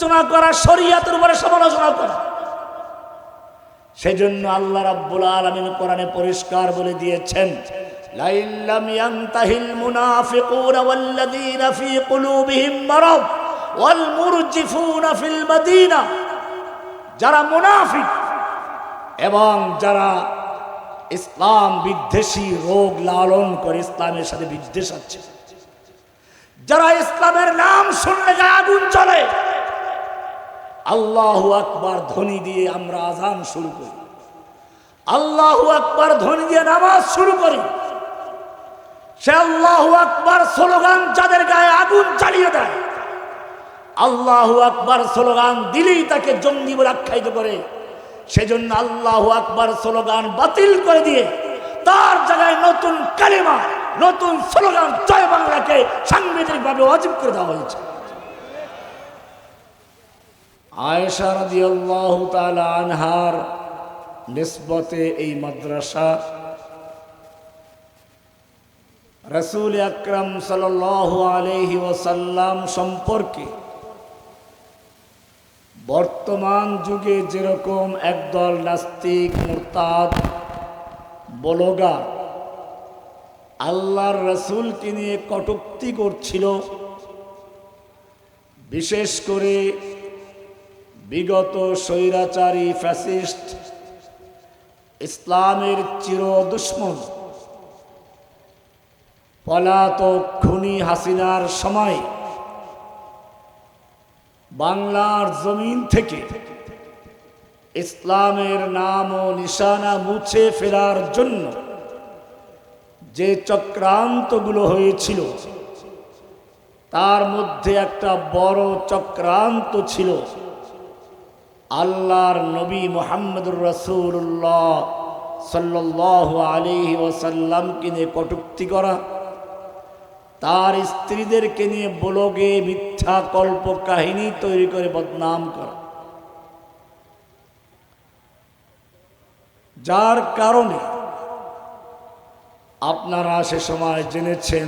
আলোচনা করা, শরীয়তের উপরে সমালোচনা করা। সেজন্য আল্লাহ রাব্বুল আলামিন কোরআনে পরিষ্কার বলে দিয়েছেন, লা ইল্লাম ইয়ানতাহিল মুনাফিকুনা ওয়াল্লাযীনা ফী কুলুবিহিম মারাদ ওয়াল মুরজিফুনা ফিল মাদিনা। যারা মুনাফিক এবং যারা ইসলাম বিদ্বেষী রোগ লালন করে, ইসলামের সাথে বিদ্বেষ আছে, যারা ইসলামের নাম শুনলে গায়ে আগুন জ্বলে, আল্লাহু আকবার ধ্বনি দিয়ে আমরা আযান শুরু করি, আল্লাহু আকবার ধ্বনি দিয়ে নামাজ শুরু করি, সে আল্লাহু আকবার স্লোগান যাদের গায়ে আগুন জ্বালিয়ে দেয়, আল্লাহু আকবার স্লোগান দিলেই তাকে জঙ্গি বলে আখ্যায়িত করে, সেজন্য আল্লাহু আকবার স্লোগান বাতিল করে দিয়ে তার জায়গায় নতুন কালিমা, নতুন স্লোগান জয় বাংলাকে সাংবিধানিকভাবে ওয়াজিব করে দেওয়া হয়েছে। আয়েশা রাদিয়াল্লাহু তাআলা আনহার নিসবতে এই মাদ্রাসা রাসূল আকরাম সাল্লাল্লাহু আলাইহি ওয়াসাল্লাম সম্পর্কে বর্তমান যুগে যেরকম একদল নাস্তিক মুরতাদ ব্লগার আল্লাহর রাসূলকে নিয়ে কটূক্তি করছিল, বিশেষ করে বিগত স্বৈরাচারী ফ্যাসিস্ট ইসলামের চির দুশমন পলাতক খুনি হাসিনার সময় বাংলার জমিন থেকে ইসলামের নাম ও নিশানা মুছে ফেলার জন্য যে চক্রান্তগুলো হয়েছিল, তার মধ্যে একটা বড় চক্রান্ত ছিল আল্লাহর নবী মুহাম্মদুর রাসূলুল্লাহ সাল্লাল্লাহু আলাইহি ওয়াসাল্লামকে নিয়ে কটূক্তি করা, তার স্ত্রীদেরকে নিয়ে ব্লগে মিথ্যা কল্প কাহিনী তৈরি করে বদনাম করা, যার কারণে আপনারা সে সময় জেনেছেন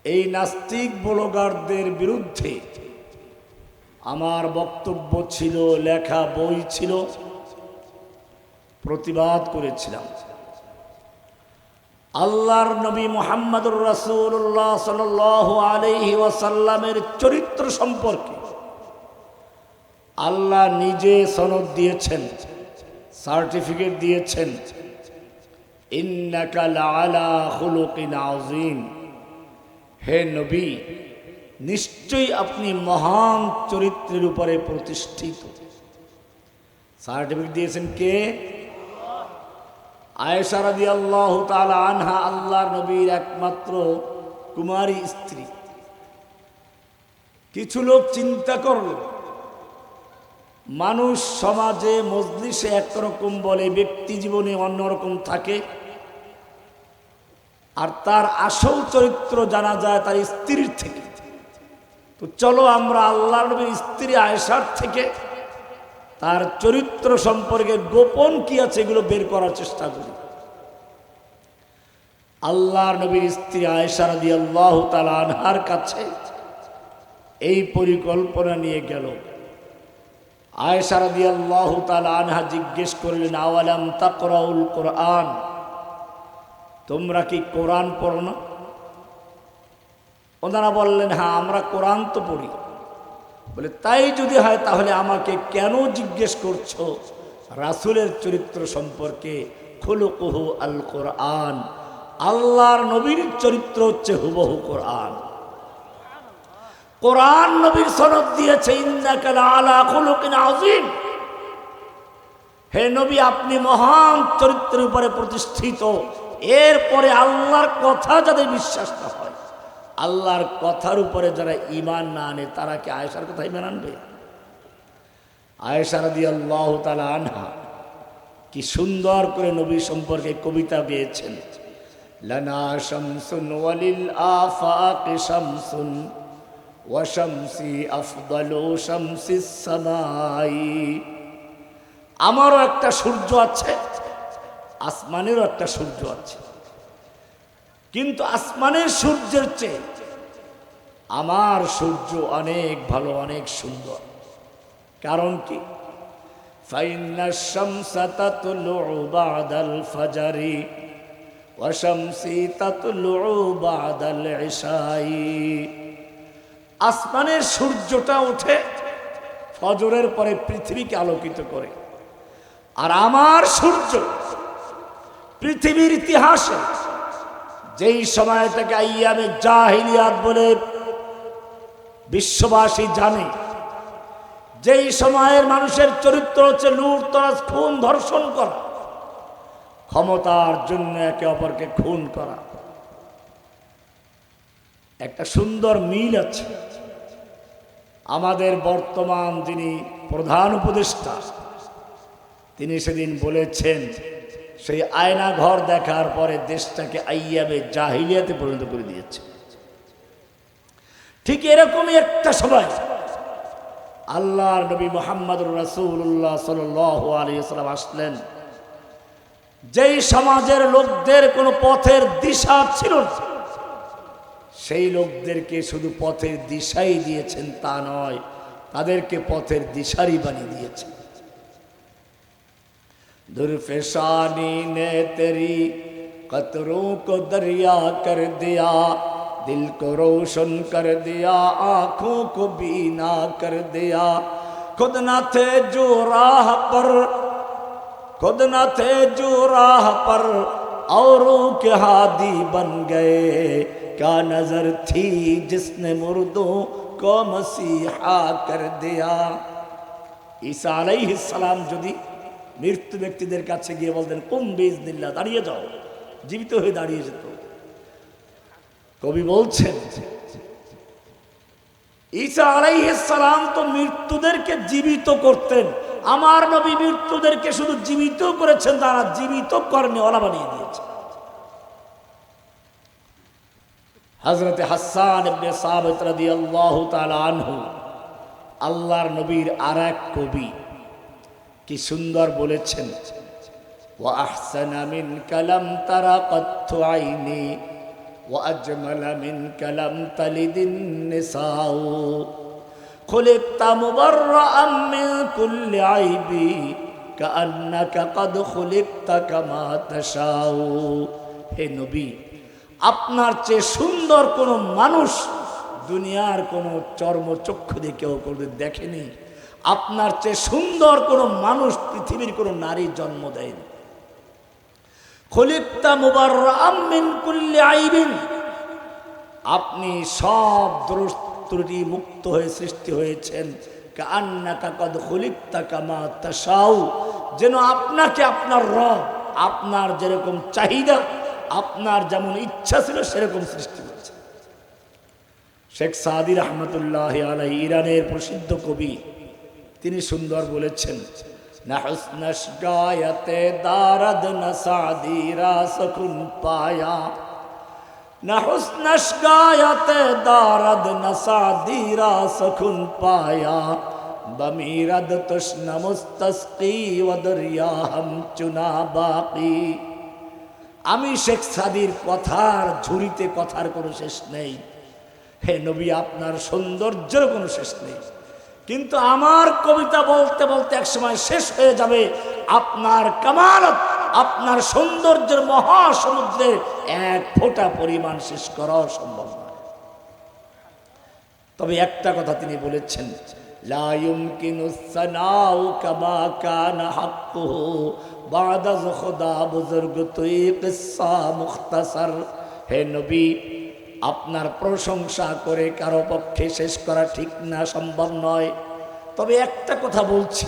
এই নাস্তিক ব্লগারদের বিরুদ্ধে আমার বক্তব্য ছিল, লেখা বই ছিল, প্রতিবাদ করেছিলাম। আল্লাহর নবী মুহাম্মদুর রাসূলুল্লাহ সাল্লাল্লাহু আলাইহি ওয়াসাল্লামের চরিত্র সম্পর্কে আল্লাহ নিজে সনদ দিয়েছেন, সার্টিফিকেট দিয়েছেন, ইন্নাকা লাআলা খুলুকিন আযীম, হে নবী নিশ্চয়ই আপনি মহান চরিত্রের উপরে প্রতিষ্ঠিত। সার্টিফিকেট দিয়েছেন কে? আয়েশা রাদিয়াল্লাহু তাআলা আনহা, আল্লাহর নবীর একমাত্র কুমারী স্ত্রী। কিছু লোক চিন্তা করল, মানুষ সমাজে মজলিসে একরকম বলে, ব্যক্তি জীবনে অন্যরকম থাকে, আর তার আসল চরিত্র জানা যায় তার স্ত্রীর থেকে। তো চলো আমরা আল্লাহর নবীর স্ত্রী আয়েশার থেকে তার চরিত্র সম্পর্কে গোপন কি আছে এগুলো বের করার চেষ্টা করি। আল্লাহর নবীর স্ত্রী আয়েশা রাদিয়াল্লাহু তাআলা আনহার কাছে এই পরিকল্পনা নিয়ে গেল। আয়েশা রাদিয়াল্লাহু তাআলা আনহা জিজ্ঞেস করলেন, আওয়ালাম তাকরাউল কোরআন, তোমরা কি কোরআন পড়ো না? ওনারা বললেন, হ্যাঁ আমরা কোরআন তো পড়ি। বলে, তাই যদি হয় তাহলে আমাকে কেন জিজ্ঞেস করছো রাসূলের চরিত্র সম্পর্কে? খুলুকুহু আল কোরআন, আল্লাহর নবীর চরিত্র হচ্ছে হুবহু কোরআন। কোরআন নবীর সনদ দিয়েছে, ইন্নাকা লাআলা খুলুকিন আযীম, হে নবী আপনি মহান চরিত্রের উপরে প্রতিষ্ঠিত। এরপরে আল্লাহর কথা যাদের বিশ্বাস না হয়, আল্লাহর কথার উপরে যারা ঈমান না আনে, তারা কি আয়েশার কথা ঈমান আনবে? আয়েশা রাদিয়াল্লাহু তাআলা আনহা কি সুন্দর করে নবী সম্পর্কে কবিতা গেয়েছেন, লানা শামসুন ওয়ালিল আফাকি শামসুন ওয়া শামসি আফদালু শামসিস সামাই। আমারও একটা সূর্য আছে, আসমানেরও একটা সূর্য আছে, কিন্তু আসমানের সূর্যের চেয়ে আমার সূর্য অনেক ভালো, অনেক সুন্দর। কারণ কি? ফাইন্না শামসা তাতলুউ বা'দাল ফাজরি ওয়া শামসি তাতলুউ বা'দাল ইশাই। আসমানের সূর্যটা ওঠে ফজরের পরে পৃথিবীকে আলোকিত করে, আর আমার সূর্য পৃথিবীর ইতিহাসে যেই সময় থেকে আইয়ামে জাহিলিয়াত বলে বিশ্ববাসী জানে, যেই সময়ের মানুষের চরিত্র হচ্ছে লুটতরাজ, খুন, ধর্ষণ করা, ক্ষমতার জন্য একে অপরকে খুন করা, একটা সুন্দর মিল আছে। আমাদের বর্তমান যিনি প্রধান উপদেষ্টা, তিনি সেদিন বলেছেন সেই আয়না ঘর দেখার পরে দেশটাকে আইয়ামে জাহিলিয়াতে পরিণত করে দিয়েছে। ঠিক এরকমই একটা সময় আল্লাহর নবী মুহাম্মদুর রাসূলুল্লাহ সাল্লাল্লাহু আলাইহি ওয়াসাল্লাম আসলেন। যেই সমাজের লোকদের কোনো পথের দিশা ছিল না, সেই লোকদেরকে শুধু পথের দিশাই দিয়েছেন তা নয়, তাদেরকে পথের দিশারি বানিয়ে দিয়েছেন। दुर्फेशानी ने तेरी कतरों को दरिया कर दिया, दिल को रोशन कर दिया, आँखों को बीना कर दिया। खुद न थे जो राह पर, खुद न थे जो राह पर, औरों के हादी बन गए। क्या नजर थी जिसने मुर्दों को मसीहा कर दिया। ঈসা আলাইহিস সালাম যদি মৃত্যু ব্যক্তিদের কাছে গিয়ে বলতেন কুম বিইজনিল্লাহ, দাঁড়িয়ে যাও, জীবিত হয়ে দাঁড়িয়ে যেত। কবি বলছেন ঈসা আলাইহিস সালাম তো মৃত্যুদেরকে জীবিত করতেন, আমার নবী মৃত্যুদেরকে শুধু জীবিত করেছেন, তারা জীবিত কর্নেওয়ালা বানিয়ে দিয়েছে। হযরতে হাসান ইবনে সাবিত রাদিয়াল্লাহু তাআলা আনহু, আল্লাহর নবীর আরেক কবি, কি সুন্দর বলেছেন, ওয়া আহসানা মিন কালাম তারা কত্তু আইনি ওয়া আজমালা মিন কালাম তালিদিন নিসাউ, খুলিকতা মুবাররাআম মিন কুল্লি আইবি কাআন্নাকা কদ খুলিকতা কামা তাশাউ। হে নবী, আপনার চেয়ে সুন্দর কোন মানুষ দুনিয়ার কোন চর্মচক্ষু দিয়ে কেউ কোনোদিন দেখেনি। আপনার চেয়ে সুন্দর কোন মানুষ পৃথিবীর কোন নারী জন্ম দেয়নি। খুলিকতা মুবাররাআম মিন কুল্লি আইবিন, আপনি সব দোষ ত্রুটি মুক্ত হয়ে সৃষ্টি হয়েছেন। কাআন্নাকা কদ খুলিকতা কামা তাশাউ, যেন আপনাকে আপনার রব আপনার যেরকম চাহিদা, আপনার যেমন ইচ্ছা ছিল সেরকম সৃষ্টি করেছে। শেখ সাদি রহমতুল্লাহি আলাইহি, ইরানের প্রসিদ্ধ কবি, তিনি সুন্দর বলেছেন, না হুসনশ গায়তে দারদ না সাদি রাসকুন পায়া, না হুসনশ গায়তে দারদ না সাদি রাসকুন পায়া, বমিরদ তুশনা মুস্তাসকি ওয়া দরিয়া হাম চুনা বাকি। আমি শেখ সাদির কথার ঝুরিতে কথার কোনো শেষ নেই। হে নবী, আপনার সৌন্দর্যের কোনো শেষ নেই, কিন্তু আমার কবিতা বলতে বলতে একসময় শেষ হয়ে যাবে। আপনার কামালত, আপনার সৌন্দর্যের মহাসমুদ্রে এক ফোঁটা পরিমাণ শেষ করা সম্ভব নয়। তবে একটা কথা তিনি বলেছেন, লা ইউমকিনুস সানাউ কামা কানা হাক্কুহু বাদা খুদা বুজুর্গ তুই কিসসা মুখতাসার। হে নবী, আপনার প্রশংসা করে কারো পক্ষে শেষ করা ঠিক না, সম্ভব নয়। তবে একটা কথা বলছি,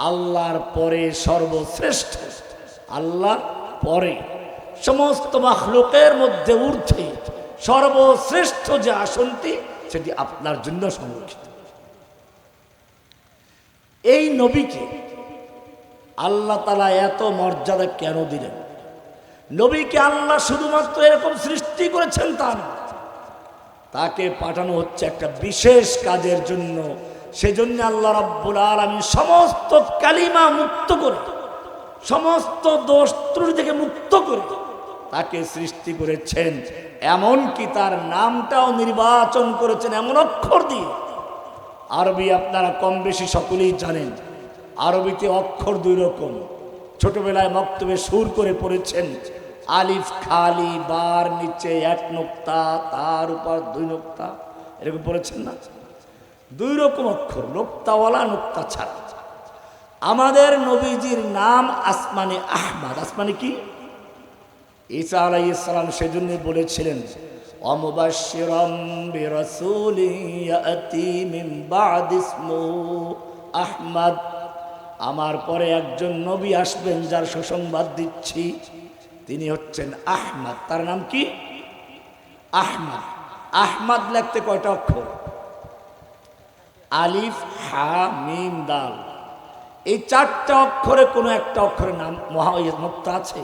আল্লাহর পরে সর্বশ্রেষ্ঠ, আল্লাহ পরে সমস্ত মাখলুকের মধ্যে ঊর্ধ্বে সর্বশ্রেষ্ঠ যে আসনটি, সেটি আপনার জন্য সংরক্ষিত। এই নবীকে আল্লাহ তাআলা এত মর্যাদা কেন দিলেন? নবীকে আল্লাহ শুধুমাত্র এরকম সৃষ্টি করেছেন তা না, তাকে পাঠানো হচ্ছে একটা বিশেষ কাজের জন্য। সেজন্য আল্লাহ রাব্বুল আলামিন সমস্ত কালিমা মুক্ত করে, সমস্ত দোষ ত্রুটি থেকে মুক্ত করে তাকে সৃষ্টি করেছেন এমনকি তার নামটাও নির্বাচন করেছেন এমন অক্ষর দিয়ে। আরবি আপনারা কম বেশি সকলেই জানেন, আরবিতে অক্ষর দুই রকম। ছোটবেলায় মক্তবে সুর করে পড়েছেন, আলিফ খালি, বার নিচে এক নোক্তা, তার উপর দুই নোক্তা, এরকম পড়েছেন না? দুই রকম অক্ষর, নোক্তাওয়ালা, নোক্তা ছাড়া। আমাদের নবীজির নাম আসমানে আহমদ। আসমানে কি? ঈসা আলাইহিস সালাম সেজন্য বলেছিলেন, অমুবাশশিরাম বিরাসূলিন ইয়াতি মিন বা'দি ইসমুহু আহমদ, আমার পরে একজন নবী আসবেন যার সুসংবাদ দিচ্ছি, তিনি হচ্ছেন আহমদ। তার নাম কি? আহমদ। আহমদ লিখতে কয়টা অক্ষর? আলিফ, হা, মিম, দাল। এই চারটা অক্ষরে কোনো একটা অক্ষরের নাম নোক্তা আছে?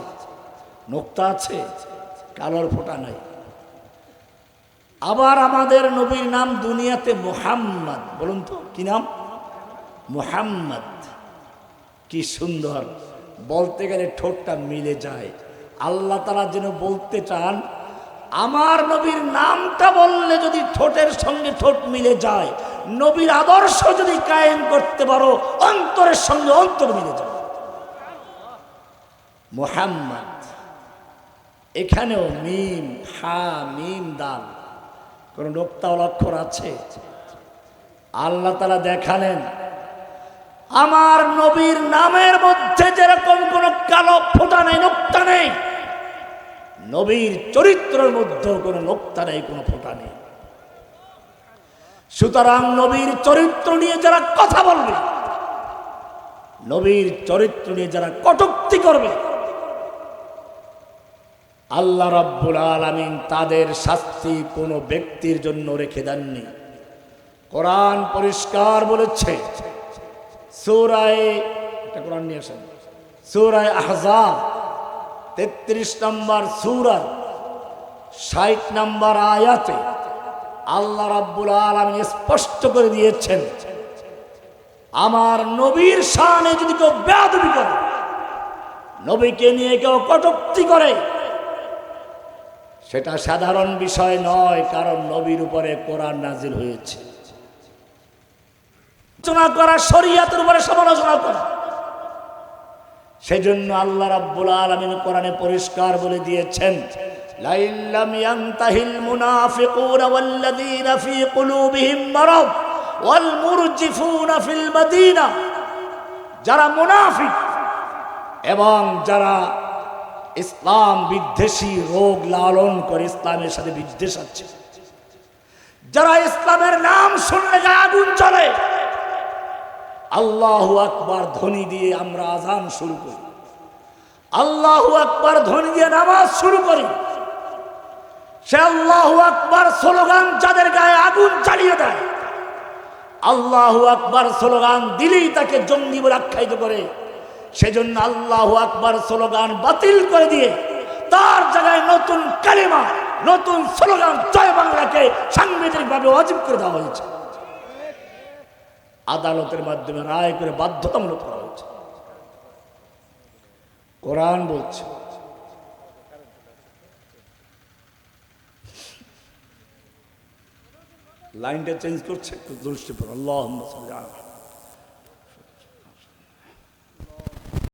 নোক্তা আছে, কালোর ফোঁটা নাই। আবার আমাদের নবীর নাম দুনিয়াতে মুহাম্মদ। বলুন তো কি নাম? মুহাম্মদ। কি সুন্দর, বলতে গেলে ঠোঁটটা মিলে যায়। আল্লাহ তাআলা যেন বলতে চান, আমার নবীর নামটা বললে যদি ঠোঁটের সঙ্গে ঠোঁট মিলে যায়, নবীর আদর্শ যদি কায়েম করতে পারো, অন্তরের সঙ্গে অন্তর মিলে যায়। মুহাম্মদ। এখানেও মিম, হা, মিম, দাল, কোন নোক্তাওয়ালা অক্ষর আছে? আল্লাহ তাআলা দেখালেন, আমার নবীর নামের মধ্যে যেরকম কোন কালো ফোঁটা নেই, নোক্তা নেই, নবীর চরিত্রের মধ্যেও কোনো নোক্তা নেই, কোনো ফোঁটা নেই। সুতরাং নবীর চরিত্র নিয়ে যারা কথা বলবে, নবীর চরিত্র নিয়ে যারা কটূক্তি করবে, আল্লাহ রাব্বুল আলামিন তাদের শাস্তি কোনো ব্যক্তির জন্য রেখে দেননি। কোরআন পরিষ্কার বলেছে, কোরআন নিয়ে আসেন, সূরা আহজাব 33 নম্বর সূরা 60 নম্বর আয়াতে আল্লাহ রাব্বুল আলামিন স্পষ্ট করে দিয়েছেন, আমার নবীর শানে যদি কেউ বেয়াদবি করে, নবীকে নিয়ে কেউ কটূক্তি করে, সেটা সাধারণ বিষয় নয়, কারণ নবীর উপরে কোরআন নাজিল হয়েছে। আলোচনা করা, শরীয়তের উপরে সমালোচনা করা, সেজন্য আল্লাহ রাব্বুল আলামিন কোরআনে পরিষ্কার বলে দিয়েছেন, লা ইল্লাম ইয়ানতাহিল মুনাফিকুনা ওয়াল্লাযীনা ফী কুলুবিহিম মারাদ ওয়াল মুরজিফুনা ফিল মাদিনা, যারা মুনাফিক এবং যারা ইসলাম বিদ্বেষী রোগ লালন করে, ইসলামের সাথে বিদ্বেষ আছে, যারা ইসলামের নাম শুনলে গায়ে আগুন জ্বলে, আল্লাহু আকবার ধ্বনি দিয়ে আমরা আযান শুরু করি, আল্লাহু আকবার ধ্বনি দিয়ে নামাজ শুরু করি, সে আল্লাহু আকবার স্লোগান যাদের গায়ে আগুন জ্বালিয়ে দেয়, আল্লাহু আকবার স্লোগান দিলেই তাকে জঙ্গি বলে আখ্যায়িত করে, সেজন্য আল্লাহু আকবার স্লোগান বাতিল করে দিয়ে তার জায়গায় নতুন কালিমা, নতুন স্লোগান জয় বাংলাকে সাংবিধানিকভাবে ওয়াজিব করে দেওয়া হয়েছে, আদালতের মাধ্যমে রায় করে বাধ্যতামূলক করা হয়েছে। কোরআন বলছে, লাইনটা চেঞ্জ করছে, একটু দৃষ্টি পড়ো। আল্লাহুম্মা সাল্লি আলা